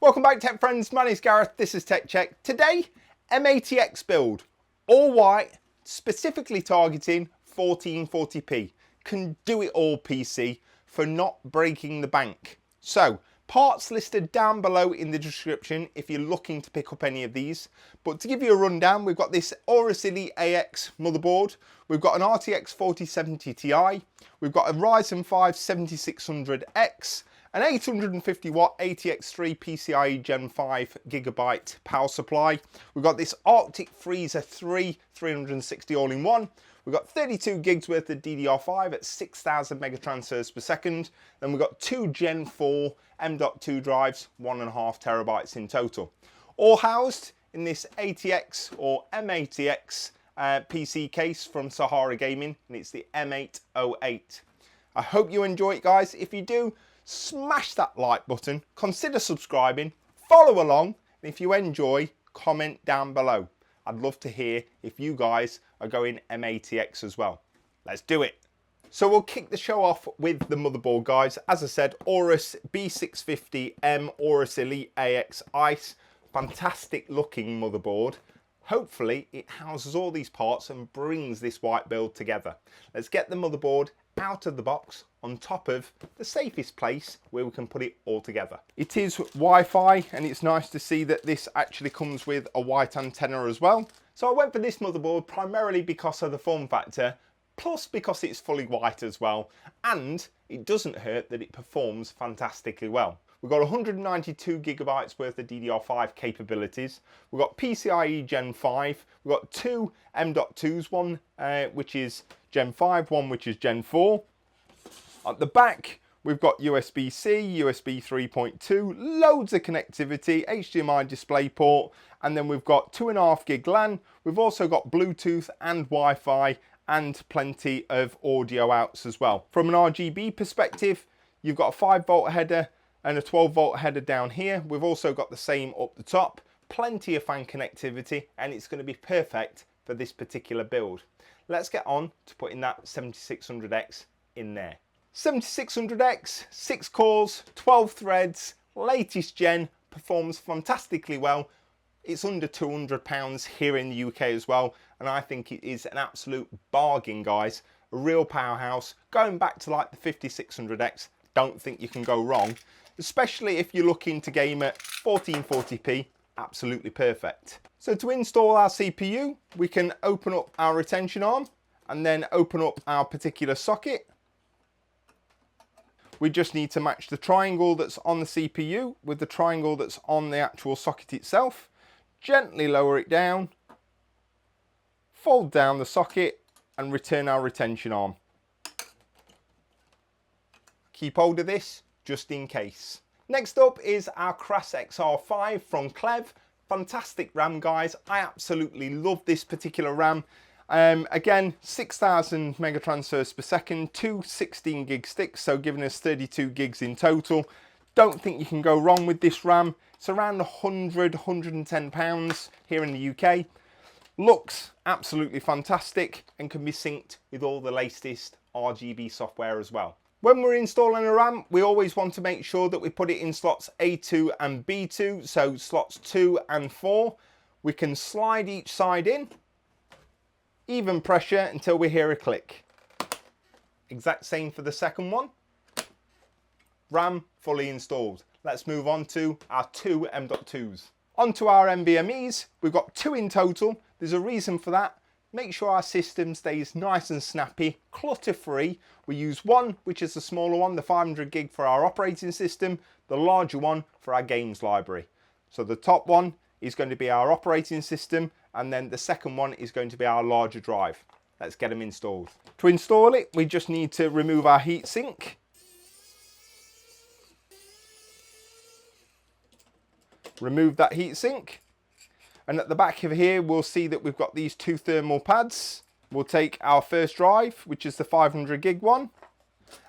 Welcome back, tech friends. My name's Gareth. This is Tech Check. Today, MATX build, all white, specifically targeting 1440p. Can do it all PC for not breaking the bank. So, parts listed down below in the description if you're looking to pick up any of these. But to give you a rundown, we've got this Aorus Elite AX motherboard. We've got an RTX 4070 Ti. We've got a Ryzen 5 7600X. An 850 watt ATX3 PCIe Gen 5 gigabyte power supply. We've got this Arctic Freezer 3 360 all-in-one. We've got 32 gigs worth of DDR5 at 6,000 megatransfers per second. Then we've got two Gen 4 M.2 drives, 1.5 terabytes in total. All housed in this ATX or MATX PC case from Sahara Gaming, and it's the M808. I hope you enjoy it, guys. If you do, smash that like button, consider subscribing, follow along, and if you enjoy, comment down below. I'd love to hear if you guys are going MATX as well. Let's do it. So we'll kick the show off with the motherboard, guys. As I said, Aorus B650M Aorus Elite AX Ice. Fantastic looking motherboard. Hopefully it houses all these parts and brings this white build together. Let's get the motherboard out of the box on top of the safest place where we can put it all together. It is Wi-Fi, and it's nice to see that this actually comes with a white antenna as well. So I went for this motherboard primarily because of the form factor, plus because it's fully white as well, and it doesn't hurt that it performs fantastically well. We've got 192 gigabytes worth of DDR5 capabilities. We've got PCIe Gen 5. We've got two M.2s, one which is Gen 5, one which is Gen 4. At the back, we've got USB-C, USB 3.2, loads of connectivity, HDMI DisplayPort, and then we've got 2.5 gig LAN. We've also got Bluetooth and Wi-Fi and plenty of audio outs as well. From an RGB perspective, you've got a 5 volt header and a 12 volt header down here. We've also got the same up the top, plenty of fan connectivity, and it's going to be perfect for this particular build. Let's get on to putting that 7600X in there. 7600X, 6 cores, 12 threads, latest gen, performs fantastically well. It's under £200 here in the UK as well, and I think it is an absolute bargain, guys. A real powerhouse. Going back to like the 5600X, don't think you can go wrong, especially if you're looking to game at 1440p. Absolutely perfect. So to install our CPU, we can open up our retention arm and then open up our particular socket. We just need to match the triangle that's on the CPU with the triangle that's on the actual socket itself. Gently lower it down, fold down the socket and return our retention arm. Keep hold of this just in case. Next up is our Cras XR5 from Clev. Fantastic RAM, guys. I absolutely love this particular RAM. Again, 6,000 megatransfers per second, two 16 gig sticks, so giving us 32 gigs in total. Don't think you can go wrong with this RAM. It's around 100, 110 pounds here in the UK. Looks absolutely fantastic and can be synced with all the latest RGB software as well. When we're installing a RAM, we always want to make sure that we put it in slots A2 and B2, so slots 2 and 4. We can slide each side in, even pressure until we hear a click. Exact same for the second one. RAM fully installed. Let's move on to our two M.2s. Onto our NVMe's, we've got 2 in total. There's a reason for that. Make sure our system stays nice and snappy, clutter free. We use one, which is the smaller one, the 500 gig for our operating system, the larger one for our games library. So the top one is going to be our operating system, and then the second one is going to be our larger drive. Let's get them installed. To install it, we just need to remove our heatsink. Remove that heatsink. And at the back of here, we'll see that we've got these 2 thermal pads. We'll take our first drive, which is the 500 gig one.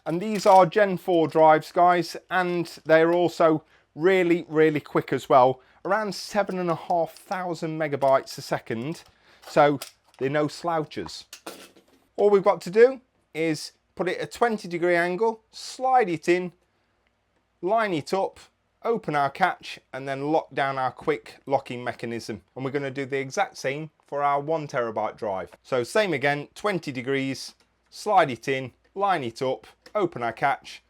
And these are Gen 4 drives, guys, and they're also really, really quick as well. Around 7,500 megabytes a second. So they're no slouchers. All we've got to do is put it at a 20-degree angle, slide it in, line it up, open our catch and then lock down our quick locking mechanism. And we're going to do the exact same for our 1TB drive. So same again, 20 degrees, slide it in, line it up, open our catch,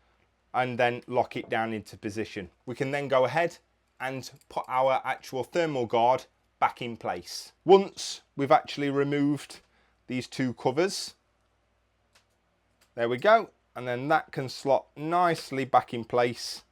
and then lock it down into position. We can then go ahead and put our actual thermal guard back in place. Once we've actually removed these two covers, there we go, and then that can slot nicely back in place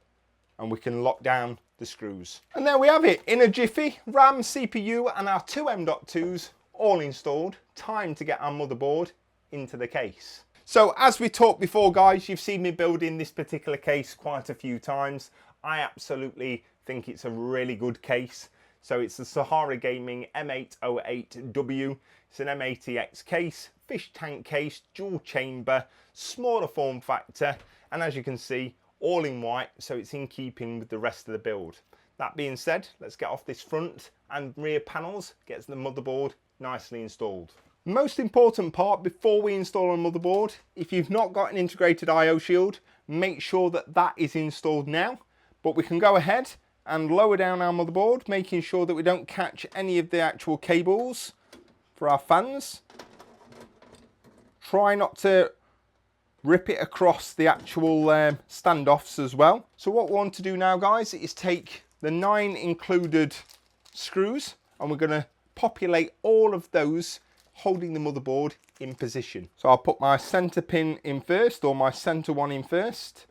and we can lock down the screws. And there we have it, in a jiffy, RAM, CPU and our two M.2s all installed. Time to get our motherboard into the case. So as we talked before guys, you've seen me building this particular case quite a few times. I absolutely think it's a really good case. So it's the Sahara Gaming M808W. It's an MATX case, fish tank case, dual chamber, smaller form factor, and as you can see, all in white, so it's in keeping with the rest of the build. That being said, let's get off this front and rear panels, get the motherboard nicely installed. Most important part before we install a motherboard, if you've not got an integrated I/O shield, make sure that that is installed now. But we can go ahead and lower down our motherboard, making sure that we don't catch any of the actual cables for our fans. Try not to rip it across the actual standoffs as well. So what we want to do now guys is take the 9 included screws and we're going to populate all of those holding the motherboard in position. So I'll put my center pin in first, or my center one in first.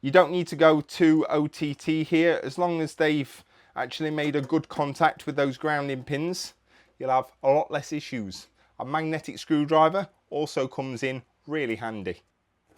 You don't need to go to OTT here, as long as they've actually made a good contact with those grounding pins, you'll have a lot less issues. A magnetic screwdriver also comes in really handy.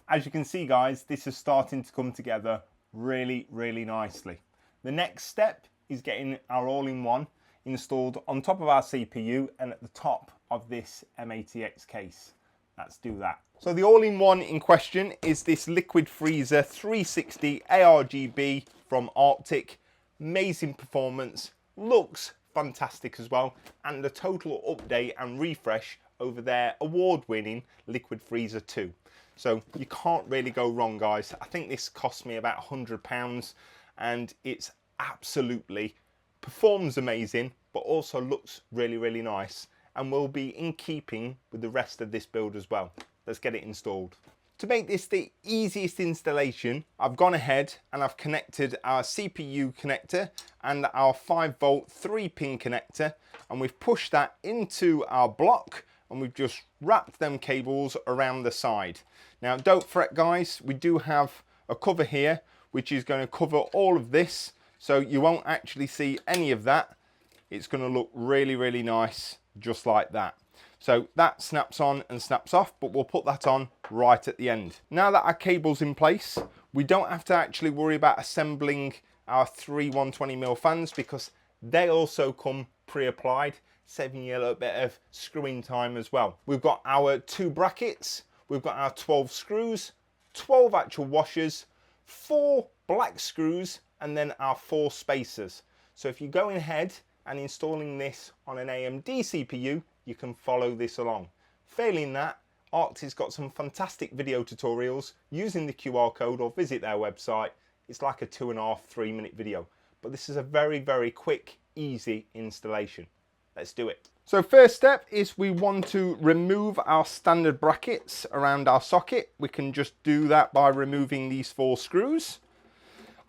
As you can see guys, this is starting to come together really nicely. The next step is getting our all-in-one installed on top of our CPU and at the top of this MATX case. Let's do that. So the all-in-one in question is this Liquid Freezer 360 ARGB from Arctic. Amazing performance, looks fantastic as well, and a total update and refresh over their award-winning Liquid Freezer 2. So you can't really go wrong guys. I think this cost me about £100 and it's absolutely performs amazing, but also looks really nice and will be in keeping with the rest of this build as well. Let's get it installed. To make this the easiest installation, I've gone ahead and I've connected our CPU connector and our 5V 3-pin connector, and we've pushed that into our block and we've just wrapped them cables around the side. Now don't fret guys, we do have a cover here which is going to cover all of this, so you won't actually see any of that. It's going to look really nice just like that. So that snaps on and snaps off, but we'll put that on right at the end. Now that our cable's in place, we don't have to actually worry about assembling our 3 120mm fans because they also come pre-applied, saving you a little bit of screwing time as well. We've got our 2 brackets, we've got our 12 screws, 12 actual washers, 4 black screws, and then our 4 spacers. So if you're going ahead and installing this on an AMD CPU, you can follow this along. Failing that, Arctic's got some fantastic video tutorials using the QR code, or visit their website. It's like a 2.5–3 minute video, but this is a very quick, easy installation. Let's do it. So first step is we want to remove our standard brackets around our socket. We can just do that by removing these 4 screws.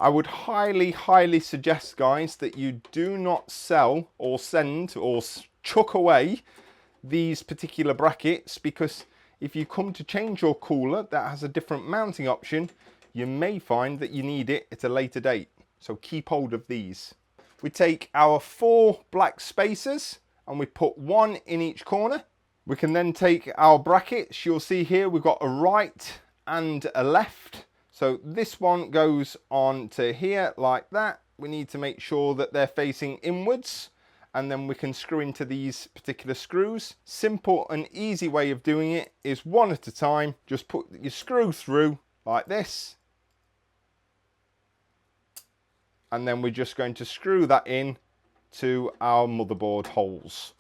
I would highly suggest guys that you do not sell or send or chuck away these particular brackets, because if you come to change your cooler that has a different mounting option, you may find that you need it at a later date. So keep hold of these. We take our 4 black spacers and we put 1 in each corner. We can then take our brackets. You'll see here we've got a right and a left. So this one goes on to here like that. We need to make sure that they're facing inwards, and then we can screw into these particular screws. Simple and easy way of doing it is one at a time. Just put your screw through like this, and then we're just going to screw that in to our motherboard holes.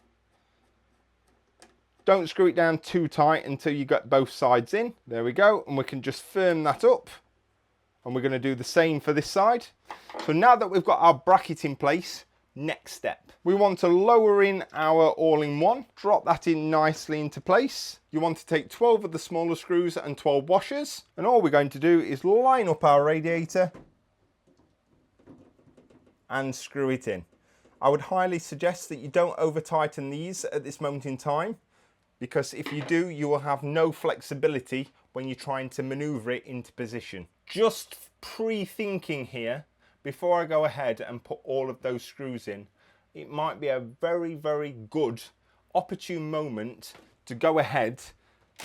Don't screw it down too tight until you get both sides in. There we go, and we can just firm that up And we're going to do the same for this side. So now that we've got our bracket in place, next step, we want to lower in our all-in-one, drop that in nicely into place. You want to take 12 of the smaller screws and 12 washers, and all we're going to do is line up our radiator and screw it in. I would highly suggest that you don't over tighten these at this moment in time, because if you do, you will have no flexibility when you're trying to maneuver it into position. Just pre-thinking here, before I go ahead and put all of those screws in, it might be a very, very good opportune moment to go ahead.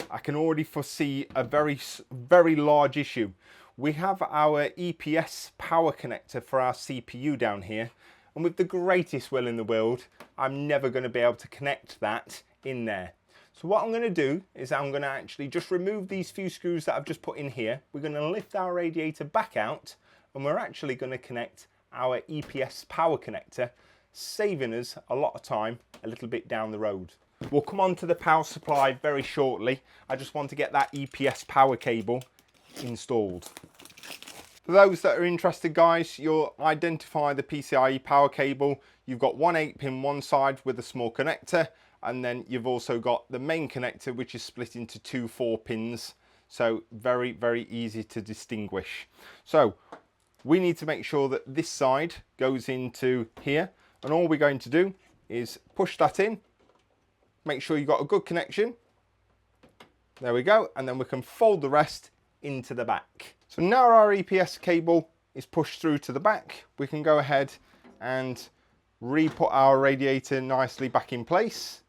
I can already foresee a very, very large issue. We have our EPS power connector for our CPU down here, and with the greatest will in the world, I'm never going to be able to connect that in there. So what I'm going to do is I'm going to actually just remove these few screws that I've just put in here. We're going to lift our radiator back out, and we're actually going to connect our EPS power connector, saving us a lot of time a little bit down the road. We'll come on to the power supply very shortly. I just want to get that EPS power cable installed. For those that are interested, guys, you'll identify the PCIe power cable. You've got one 8-pin one side with a small connector, and then you've also got the main connector, which is split into two 4-pins. So very, very easy to distinguish. So we need to make sure that this side goes into here, and all we're going to do is push that in. Make sure you've got a good connection. There we go, and then we can fold the rest into the back. So now our EPS cable is pushed through to the back, we can go ahead and re-put our radiator nicely back in place,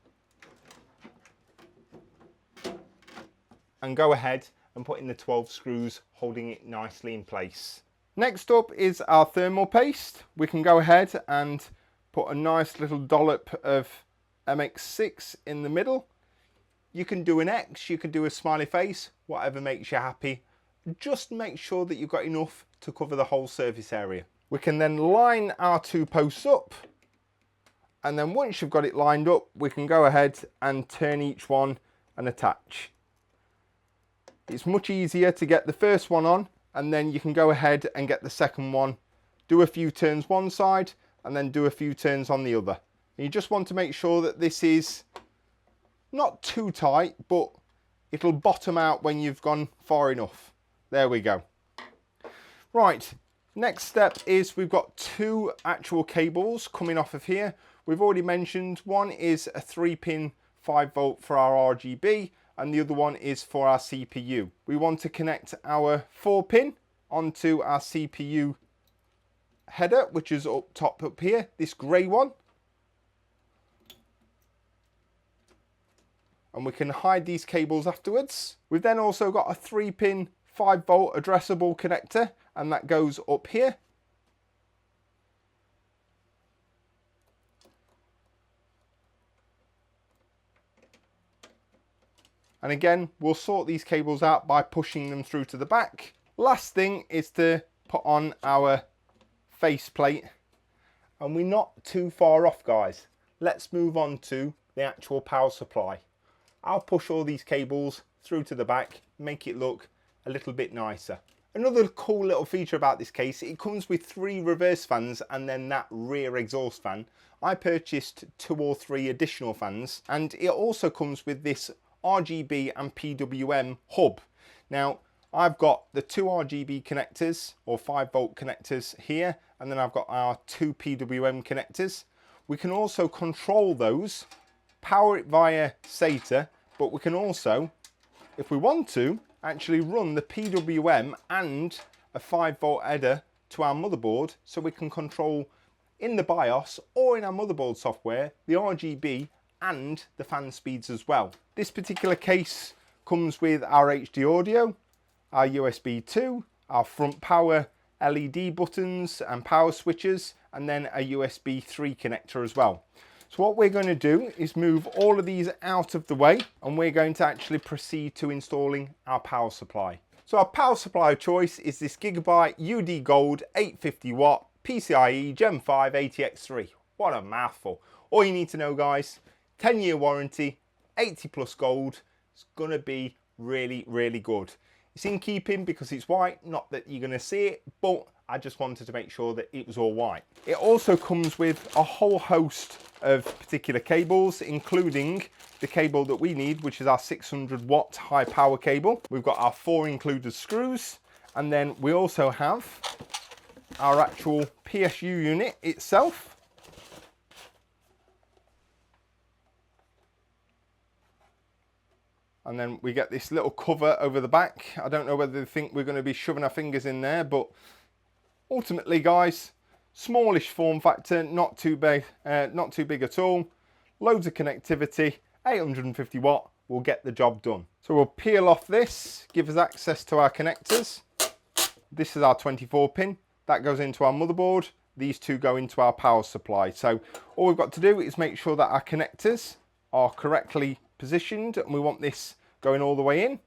and go ahead and put in the 12 screws holding it nicely in place. Next up is our thermal paste. We can go ahead and put a nice little dollop of MX6 in the middle. You can do an X, you can do a smiley face, whatever makes you happy. Just make sure that you've got enough to cover the whole surface area. We can then line our two posts up, and then once you've got it lined up, we can go ahead and turn each one and attach. It's much easier to get the first one on, and then you can go ahead and get the second one. Do a few turns one side, and then do a few turns on the other. And you just want to make sure that this is not too tight, but it'll bottom out when you've gone far enough. There we go. Right, next step is we've got two actual cables coming off of here. We've already mentioned one is a 3-pin 5-volt for our RGB, and the other one is for our CPU. We want to connect our 4-pin onto our CPU header, which is up top up here, this grey one. And we can hide these cables afterwards. We've then also got a 3-pin 5-volt addressable connector, and that goes up here. And again, we'll sort these cables out by pushing them through to the back. Last thing is to put on our face plate, and we're not too far off, guys. Let's move on to the actual power supply. I'll push all these cables through to the back, make it look a little bit nicer. Another cool little feature about this case, it comes with 3 reverse fans and then that rear exhaust fan. I purchased 2 or 3 additional fans, and it also comes with this RGB and PWM hub. Now I've got the 2 RGB connectors or 5-volt connectors here, and then I've got our 2 PWM connectors. We can also control those, power it via SATA, but we can also, if we want to, actually run the PWM and a 5-volt header to our motherboard, so we can control in the BIOS or in our motherboard software the RGB and the fan speeds as well. This particular case comes with our HD audio, our USB 2, our front power LED buttons and power switches, and then a USB 3 connector as well. So what we're going to do is move all of these out of the way, and we're going to actually proceed to installing our power supply. So our power supply of choice is this Gigabyte UD Gold 850 watt PCIe Gen 5 ATX3. What a mouthful. All you need to know, guys, 10-year warranty, 80 plus gold. It's going to be really, really good. It's in keeping because it's white, not that you're going to see it, but I just wanted to make sure that it was all white. It also comes with a whole host of particular cables, including the cable that we need, which is our 600 watt high power cable. We've got our 4 included screws, and then we also have our actual PSU unit itself. And then we get this little cover over the back. I don't know whether they think we're going to be shoving our fingers in there, but ultimately, guys, smallish form factor, not too big at all. Loads of connectivity, 850 watt will get the job done. So we'll peel off this, give us access to our connectors. This is our 24 pin. That goes into our motherboard. These two go into our power supply. So all we've got to do is make sure that our connectors are correctly positioned, and we want this going all the way in.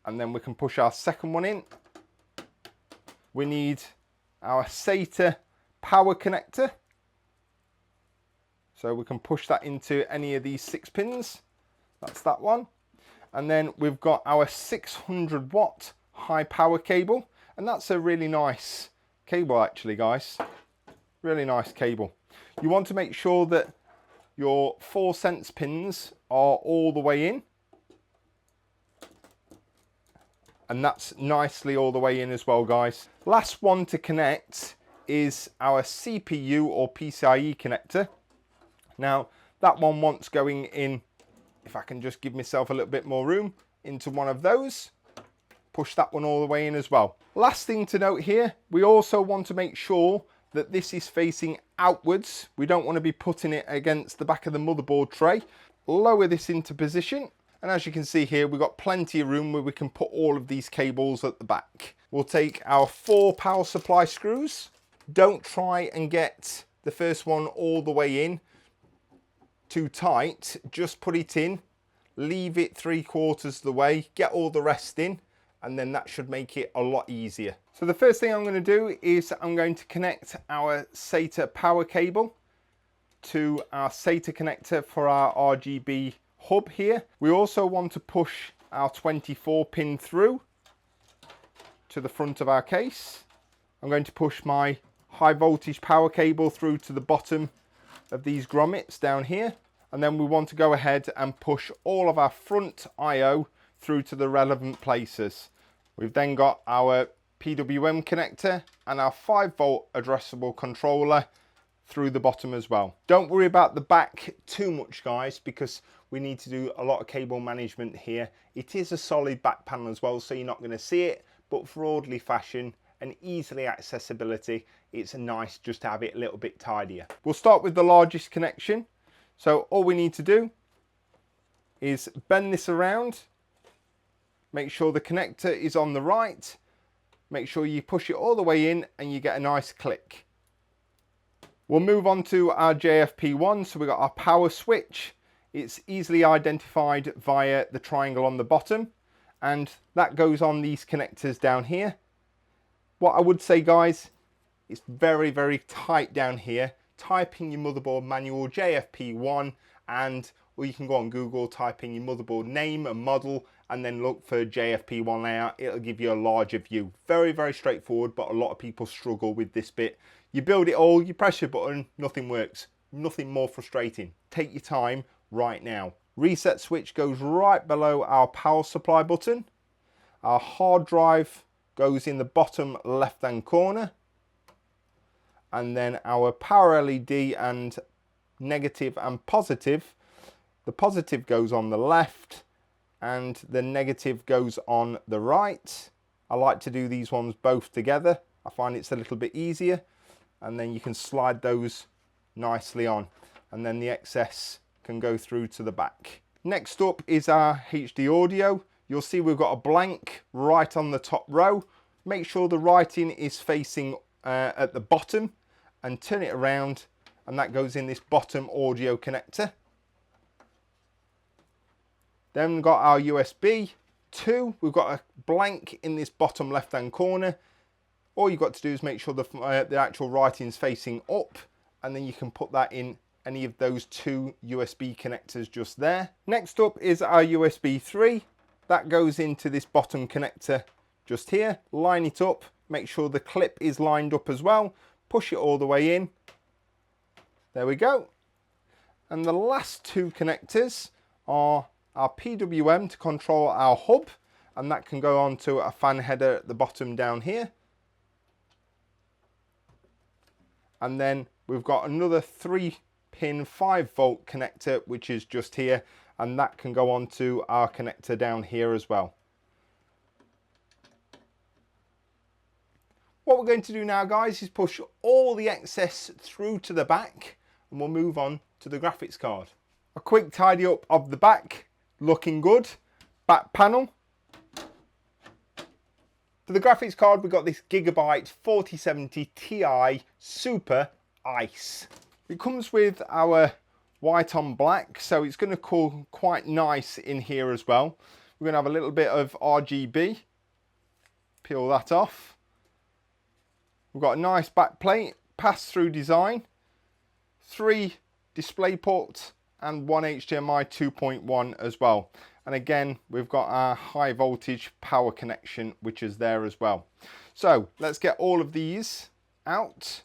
And then we can push our second one in. We need our SATA power connector. So we can push that into any of these 6 pins. That's that one. And then we've got our 600 watt high power cable. And that's a really nice cable actually, guys. Really nice cable. You want to make sure that your 4 sense pins are all the way in. And that's nicely all the way in as well, guys. Last one to connect is our CPU or PCIe connector. Now, that one wants going in, if I can just give myself a little bit more room, into one of those. Push that one all the way in as well. Last thing to note here, we also want to make sure that this is facing outwards. We don't want to be putting it against the back of the motherboard tray. Lower this into position. And as you can see here, we've got plenty of room where we can put all of these cables at the back. We'll take our 4 power supply screws. Don't try and get the first one all the way in too tight. Just put it in, leave it 3/4 of the way, get all the rest in, and then that should make it a lot easier. So the first thing I'm going to do is I'm going to connect our SATA power cable to our SATA connector for our RGB hub here. We also want to push our 24 pin through to the front of our case. I'm going to push my high voltage power cable through to the bottom of these grommets down here. And then we want to go ahead and push all of our front IO through to the relevant places. We've then got our PWM connector and our 5-volt addressable controller through the bottom as well. Don't worry about the back too much, guys, because we need to do a lot of cable management here. It is a solid back panel as well, so you're not going to see it, but for orderly fashion and easily accessibility, it's nice just to have it a little bit tidier. We'll start with the largest connection. So all we need to do is bend this around, make sure the connector is on the right, make sure you push it all the way in and you get a nice click. We'll move on to our JFP1. So we've got our power switch. It's easily identified via the triangle on the bottom, and that goes on these connectors down here. What I would say, guys, it's very, very tight down here. Type in your motherboard manual JFP1, or you can go on Google, type in your motherboard name and model, and then look for JFP1 layout. It'll give you a larger view. Very, very straightforward, but a lot of people struggle with this bit. You build it all, you press your button, nothing works. Nothing more frustrating. Take your time right now. Reset switch goes right below our power supply button. Our hard drive goes in the bottom left hand corner, and then our power LED and negative and positive, the positive goes on the left and the negative goes on the right. I like to do these ones both together. I find it's a little bit easier, and then you can slide those nicely on, and then the excess can go through to the back. Next up is our HD audio. You'll see we've got a blank right on the top row. Make sure the writing is facing at the bottom, and turn it around, and that goes in this bottom audio connector. Then we've got our USB 2. We've got a blank in this bottom left hand corner. All you've got to do is make sure the actual writing is facing up, and then you can put that in any of those 2 USB connectors just there. Next up is our USB 3. That goes into this bottom connector just here. Line it up, make sure the clip is lined up as well. Push it all the way in. There we go. And the last two connectors are our PWM to control our hub, and that can go onto a fan header at the bottom down here. And then we've got another 3-pin 5-volt connector, which is just here, and that can go onto our connector down here as well. What we're going to do now, guys, is push all the excess through to the back, and we'll move on to the graphics card. A quick tidy up of the back, looking good. Back panel. For the graphics card, we've got this Gigabyte 4070 Ti Super Ice. It comes with our white on black, so it's going to cool quite nice in here as well. We're going to have a little bit of RGB. Peel that off. We've got a nice back plate, pass-through design, 3 display ports and 1 HDMI 2.1 as well. And again, we've got our high voltage power connection, which is there as well. So let's get all of these out.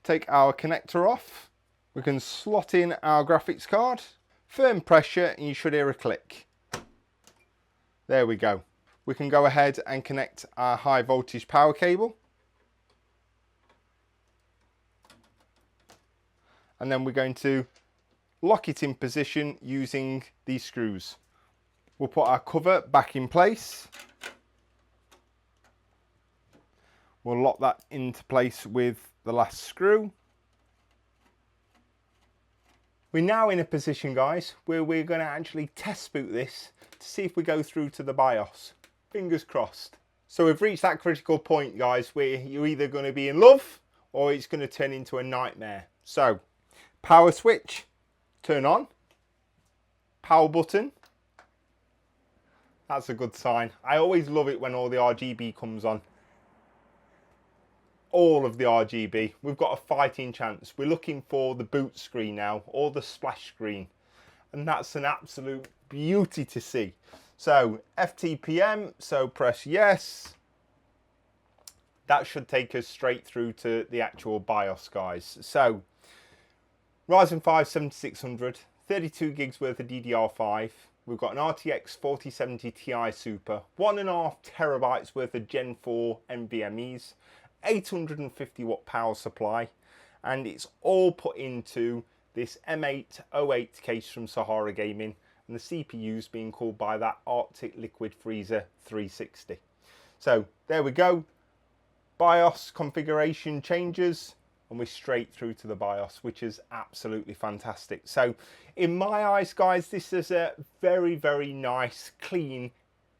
Take our connector off. We can slot in our graphics card. Firm pressure and you should hear a click. There we go. We can go ahead and connect our high voltage power cable. And then we're going to lock it in position using these screws. We'll put our cover back in place. We'll lock that into place with the last screw. We're now in a position, guys, where we're going to actually test boot this to see if we go through to the BIOS. Fingers crossed. So we've reached that critical point, guys, where you're either going to be in love or it's going to turn into a nightmare. So power switch, turn on. Power button. That's a good sign. I always love it when all the RGB comes on. All of the RGB. We've got a fighting chance. We're looking for the boot screen now, or the splash screen. And that's an absolute beauty to see. So FTPM, so press yes. That should take us straight through to the actual BIOS, guys. So Ryzen 5 7600, 32 gigs worth of DDR5. We've got an RTX 4070 Ti Super, 1.5 terabytes worth of Gen 4 NVMe's, 850 watt power supply, and it's all put into this M808 case from Sahara Gaming, and the CPU's being called by that Arctic Liquid Freezer 360. So there we go. BIOS configuration changes, and we're straight through to the BIOS, which is absolutely fantastic. So in my eyes, guys, this is a very, very nice, clean,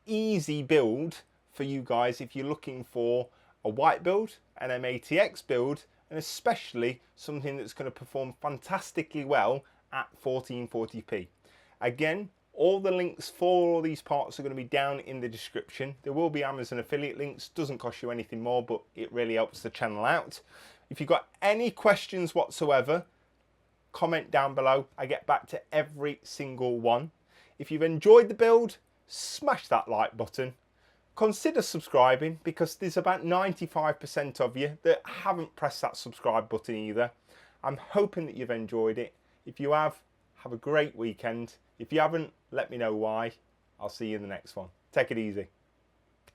easy build for you guys if you're looking for a white build, an MATX build, and especially something that's going to perform fantastically well at 1440p. Again, all the links for all these parts are going to be down in the description. There will be Amazon affiliate links. Doesn't cost you anything more, but it really helps the channel out. If you've got any questions whatsoever, comment down below. I get back to every single one. If you've enjoyed the build, smash that like button. Consider subscribing, because there's about 95% of you that haven't pressed that subscribe button either. I'm hoping that you've enjoyed it. If you have a great weekend. If you haven't, let me know why. I'll see you in the next one. Take it easy.